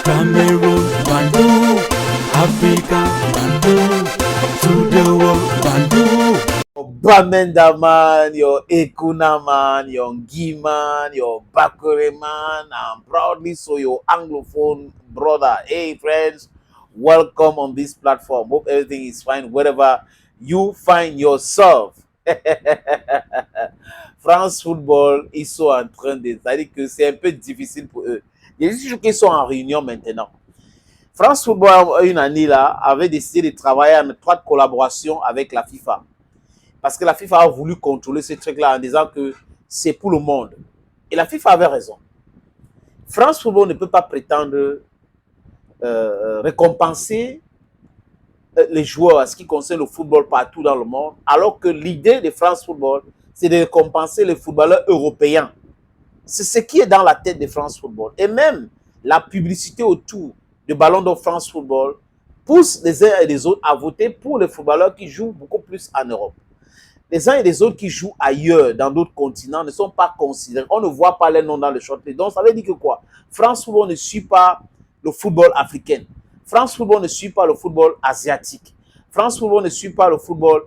Cameroon, Bandung, Africa, Bandung, to the world, Bandung. Bamenda man, your Ekuna man, your Ngi man, your Bakure man, and proudly so your Anglophone brother. Hey friends, welcome on this platform. Hope everything is fine wherever you find yourself. France Football, ils sont en train de... C'est-à-dire que c'est un peu difficile pour eux. Il y a des gens qui sont en réunion maintenant. France Football, une année là, avait décidé de travailler en étroite collaboration avec la FIFA. Parce que la FIFA a voulu contrôler ce truc-là en disant que c'est pour le monde. Et la FIFA avait raison. France Football ne peut pas prétendre récompenser les joueurs à ce qui concerne le football partout dans le monde, alors que l'idée de France Football, c'est de récompenser les footballeurs européens. C'est ce qui est dans la tête de France Football. Et même la publicité autour du Ballon d'Or France Football pousse les uns et les autres à voter pour les footballeurs qui jouent beaucoup plus en Europe. Les uns et les autres qui jouent ailleurs, dans d'autres continents, ne sont pas considérés. On ne voit pas les noms dans le shortlist. Donc, ça veut dire que quoi? France Football ne suit pas le football africain. France Football ne suit pas le football asiatique. France Football ne suit pas le football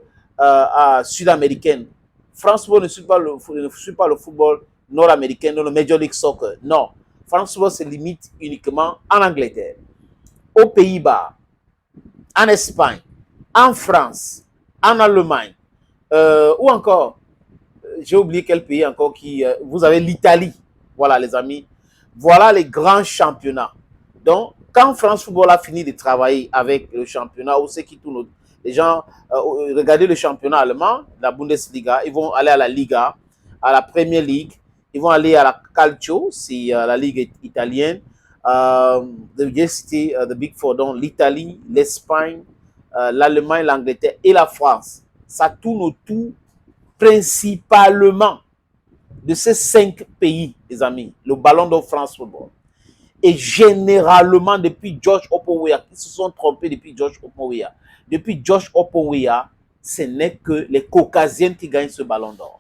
sud-américain. France Football ne suit pas le football nord-américain dans le Major League Soccer. Non. France Football se limite uniquement en Angleterre, aux Pays-Bas, en Espagne, en France, en Allemagne, ou encore, j'ai oublié quel pays encore qui... vous avez l'Italie. Voilà les amis. Voilà les grands championnats. Donc, quand France Football a fini de travailler avec le championnat, où c'est qui tourne, les gens, regardez le championnat allemand, la Bundesliga, ils vont aller à la Liga, à la Premier League, ils vont aller à la Calcio, c'est la Ligue italienne, the Big Four, donc l'Italie, l'Espagne, l'Allemagne, l'Angleterre et la France. Ça tourne autour principalement de ces 5 pays, les amis, le Ballon d'Or France Football. Et généralement, depuis George Opoweya, qui se sont trompés depuis George Opoweya, ce n'est que les Caucasiens qui gagnent ce Ballon d'Or.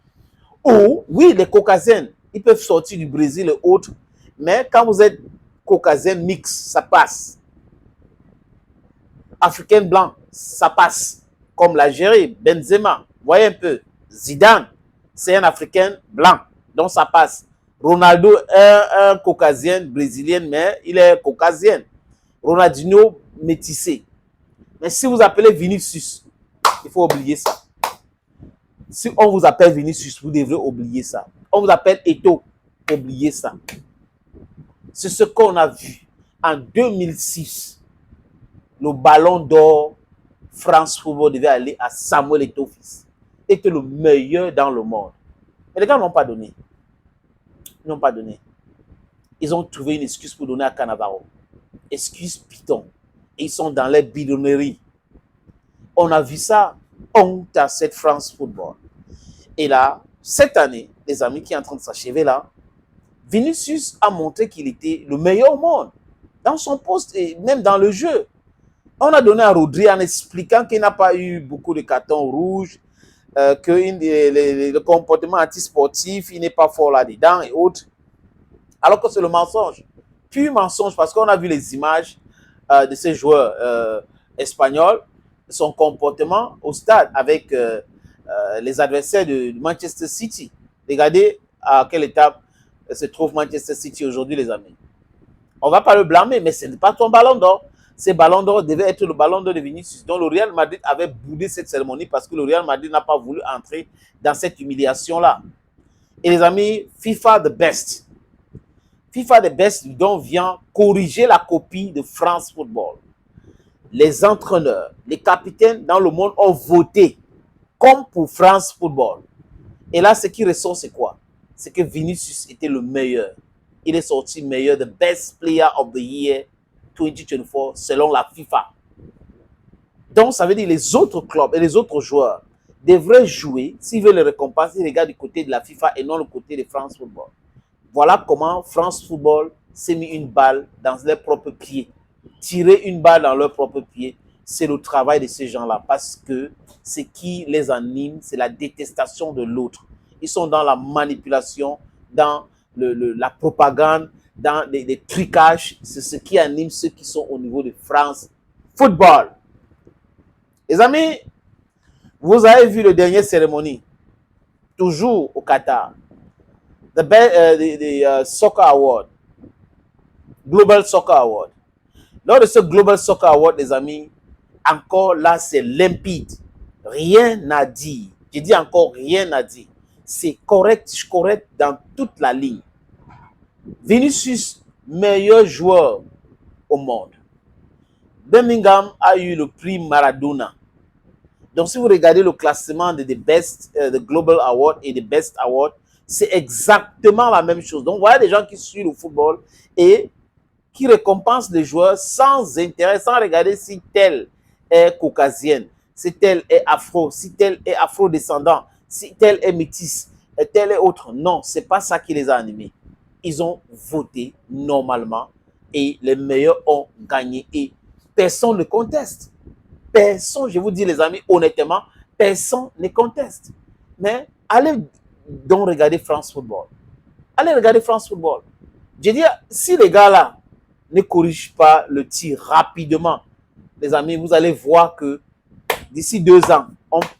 Ou, oui, les Caucasiens, ils peuvent sortir du Brésil et autres, mais quand vous êtes Caucasien mix, ça passe. Africain blanc, ça passe. Comme l'Algérie, Benzema, voyez un peu, Zidane, c'est un Africain blanc, donc ça passe. Ronaldo est un Caucasien brésilien, mais il est Caucasien. Ronaldinho, métissé. Mais si vous appelez Vinicius, il faut oublier ça. Si on vous appelle Vinicius, vous devrez oublier ça. On vous appelle Eto'o, oubliez ça. C'est ce qu'on a vu en 2006. Le Ballon d'Or France Football devait aller à Samuel Eto'o fils. Était le meilleur dans le monde. Mais les gars n'ont pas donné. Ils n'ont pas donné. Ils ont trouvé une excuse pour donner à Cannavaro. Excuse piton. Et ils sont dans les bidonneries. On a vu ça. Honte à cette France Football. Et là, cette année, les amis qui est en train de s'achever là, Vinicius a montré qu'il était le meilleur au monde. Dans son poste et même dans le jeu. On a donné à Rodri en expliquant qu'il n'a pas eu beaucoup de cartons rouges, que le comportement antisportif, il n'est pas fort là-dedans et autres. Alors que c'est le mensonge. Puis mensonge parce qu'on a vu les images de ces joueurs espagnols, son comportement au stade avec les adversaires de Manchester City. Regardez à quelle étape se trouve Manchester City aujourd'hui, les amis. On ne va pas le blâmer, mais ce n'est pas ton ballon d'or. Ce ballon d'or devait être le ballon d'or de Vinicius. Donc le Real Madrid avait boudé cette cérémonie parce que le Real Madrid n'a pas voulu entrer dans cette humiliation-là. Et les amis, FIFA the best. FIFA the best donc vient corriger la copie de France Football. Les entraîneurs, les capitaines dans le monde ont voté comme pour France Football. Et là, ce qui ressort, c'est quoi? C'est que Vinicius était le meilleur. Il est sorti meilleur, the best player of the year 2024 selon la FIFA. Donc, ça veut dire que les autres clubs et les autres joueurs devraient jouer, s'ils veulent les récompenser, ils regardent du côté de la FIFA et non le côté de France Football. Voilà comment France Football s'est mis une balle dans leurs propres pieds. Tirer une balle dans leurs propres pieds, c'est le travail de ces gens-là parce que ce qui les anime, c'est la détestation de l'autre. Ils sont dans la manipulation, dans la propagande, dans des trucages. C'est ce qui anime ceux qui sont au niveau de France Football. Les amis, vous avez vu le dernier cérémonie, toujours au Qatar. The Soccer Award, Global Soccer Award. Lors de ce Global Soccer Award, les amis, encore là, c'est limpide. Rien à dire. Je dis encore rien à dire. C'est correct dans toute la ligne. Vinicius, meilleur joueur au monde. Birmingham a eu le prix Maradona. Donc, si vous regardez le classement de Global Award et des Best Award, c'est exactement la même chose. Donc, voilà des gens qui suivent le football et qui récompensent les joueurs sans intérêt, sans regarder si tel est caucasienne, si tel est afro, si tel est afro-descendant, si tel est métis, tel est autre. Non, ce n'est pas ça qui les a animés. Ils ont voté normalement et les meilleurs ont gagné et personne ne conteste. Personne, je vous dis les amis, honnêtement, personne ne conteste. Mais allez donc regarder France Football. Allez regarder France Football. Je dis, si les gars là ne corrigent pas le tir rapidement, les amis, vous allez voir que d'ici 2 ans,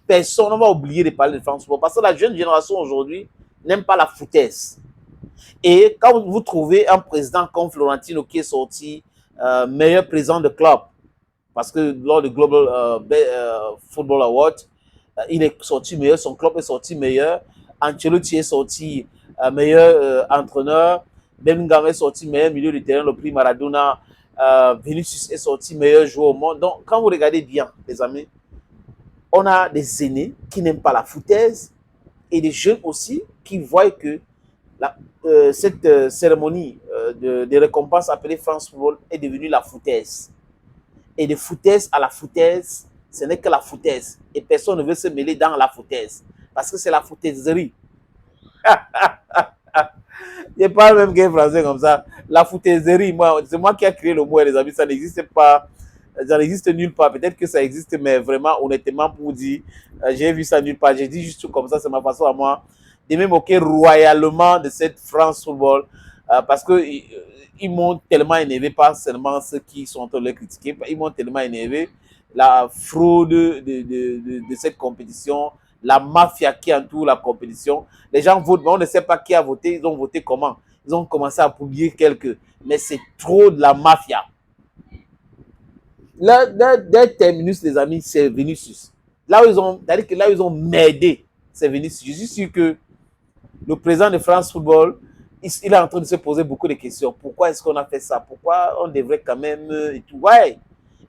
personne ne va oublier de parler de France Football. Parce que la jeune génération aujourd'hui n'aime pas la foutaise. Et quand vous trouvez un président comme Florentino qui est sorti meilleur président de club, parce que lors du Global Football Award, il est sorti meilleur, son club est sorti meilleur, Ancelotti est sorti meilleur entraîneur, Birmingham est sorti meilleur milieu de terrain, le prix Maradona, Vinicius est sorti meilleur joueur au monde. Donc, quand vous regardez bien, les amis, on a des aînés qui n'aiment pas la foutaise et des jeunes aussi qui voient que cette cérémonie de récompense appelée France Football est devenue la foutaise. Et de foutaise à la foutaise, ce n'est que la foutaise. Et personne ne veut se mêler dans la foutaise. Parce que c'est la foutaiserie. Je parle même qu'un français comme ça. La foutaiserie, c'est moi qui ai créé le mot, les amis. Ça n'existe pas. Ça n'existe nulle part. Peut-être que ça existe, mais vraiment, honnêtement, pour vous dire, j'ai vu ça nulle part. J'ai dit juste comme ça, c'est ma façon à moi de me moquer royalement de cette France Football. Parce que ils m'ont tellement énervé, pas seulement ceux qui sont en train de les critiquer, ils m'ont tellement énervé. La fraude de cette compétition, la mafia qui entoure la compétition. Les gens votent, mais on ne sait pas qui a voté, ils ont voté comment. Ils ont commencé à publier quelques, mais c'est trop de la mafia. Dès terminus, les amis, c'est Vinicius. Là où ils ont m'aidé, c'est Vinicius. Je suis sûr que le président de France Football, il est en train de se poser beaucoup de questions. Pourquoi est-ce qu'on a fait ça? Pourquoi on devrait quand même et tout? Ouais.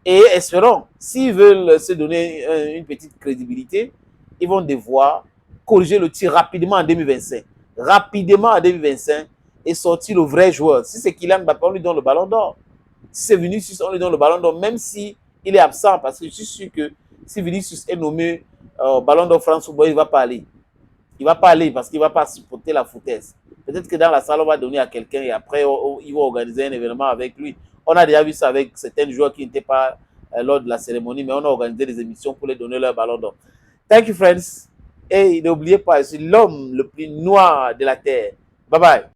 Et espérons, s'ils veulent se donner une petite crédibilité, ils vont devoir corriger le tir rapidement en 2025. Rapidement en 2025 et sortir le vrai joueur. Si c'est Kylian Mbappé, on lui donne le ballon d'or. Si c'est Vinicius, on lui donne le ballon d'or, même si il est absent, parce que je suis sûr que si Vinicius est nommé ballon d'or France Football, il ne va pas aller. Il ne va pas aller parce qu'il ne va pas supporter la foutaise. Peut-être que dans la salle, on va donner à quelqu'un et après, ils vont organiser un événement avec lui. On a déjà vu ça avec certains joueurs qui n'étaient pas lors de la cérémonie, mais on a organisé des émissions pour les donner leur ballon d'or. Thank you, friends. Et n'oubliez pas, je suis l'homme le plus noir de la Terre. Bye bye.